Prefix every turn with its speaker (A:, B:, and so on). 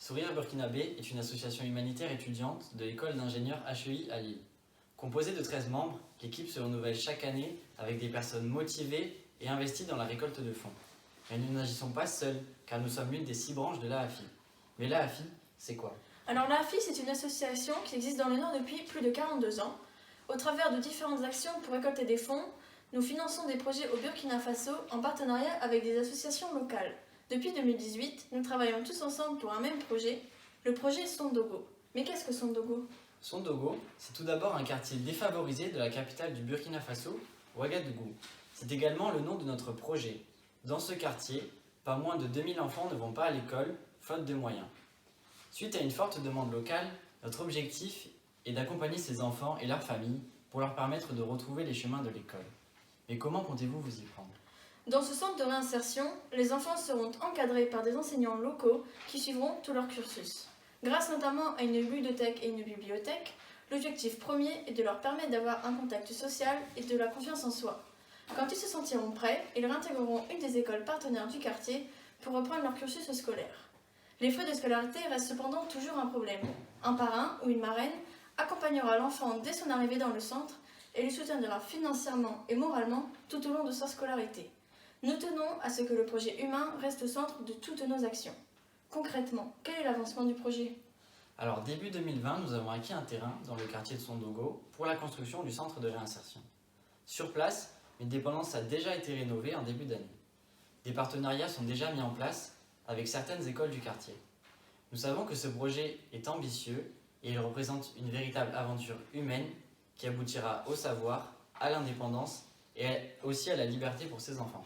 A: Sourire Burkinabé est une association humanitaire étudiante de l'école d'ingénieurs HEI à Lille. Composée de 13 membres, l'équipe se renouvelle chaque année avec des personnes motivées et investies dans la récolte de fonds. Mais nous n'agissons pas seuls, car nous sommes l'une des 6 branches de l'AAFI. Mais l'AAFI, c'est quoi?
B: Alors l'AAFI, c'est une association qui existe dans le Nord depuis plus de 42 ans. Au travers de différentes actions pour récolter des fonds, nous finançons des projets au Burkina Faso en partenariat avec des associations locales. Depuis 2018, nous travaillons tous ensemble pour un même projet, le projet Sondogo. Mais qu'est-ce que Sondogo?
A: Sondogo, c'est tout d'abord un quartier défavorisé de la capitale du Burkina Faso, Ouagadougou. C'est également le nom de notre projet. Dans ce quartier, pas moins de 2000 enfants ne vont pas à l'école, faute de moyens. Suite à une forte demande locale, notre objectif est d'accompagner ces enfants et leurs familles pour leur permettre de retrouver les chemins de l'école. Mais comment comptez-vous vous y prendre?
B: Dans ce centre de réinsertion, les enfants seront encadrés par des enseignants locaux qui suivront tout leur cursus. Grâce notamment à une ludothèque et une bibliothèque, l'objectif premier est de leur permettre d'avoir un contact social et de la confiance en soi. Quand ils se sentiront prêts, ils réintégreront une des écoles partenaires du quartier pour reprendre leur cursus scolaire. Les frais de scolarité restent cependant toujours un problème. Un parrain ou une marraine accompagnera l'enfant dès son arrivée dans le centre et le soutiendra financièrement et moralement tout au long de sa scolarité. Nous tenons à ce que le projet humain reste au centre de toutes nos actions. Concrètement, quel est l'avancement du projet?
A: Alors début 2020, nous avons acquis un terrain dans le quartier de Sondogo pour la construction du centre de réinsertion. Sur place, une dépendance a déjà été rénovée en début d'année. Des partenariats sont déjà mis en place avec certaines écoles du quartier. Nous savons que ce projet est ambitieux et il représente une véritable aventure humaine qui aboutira au savoir, à l'indépendance et aussi à la liberté pour ces enfants.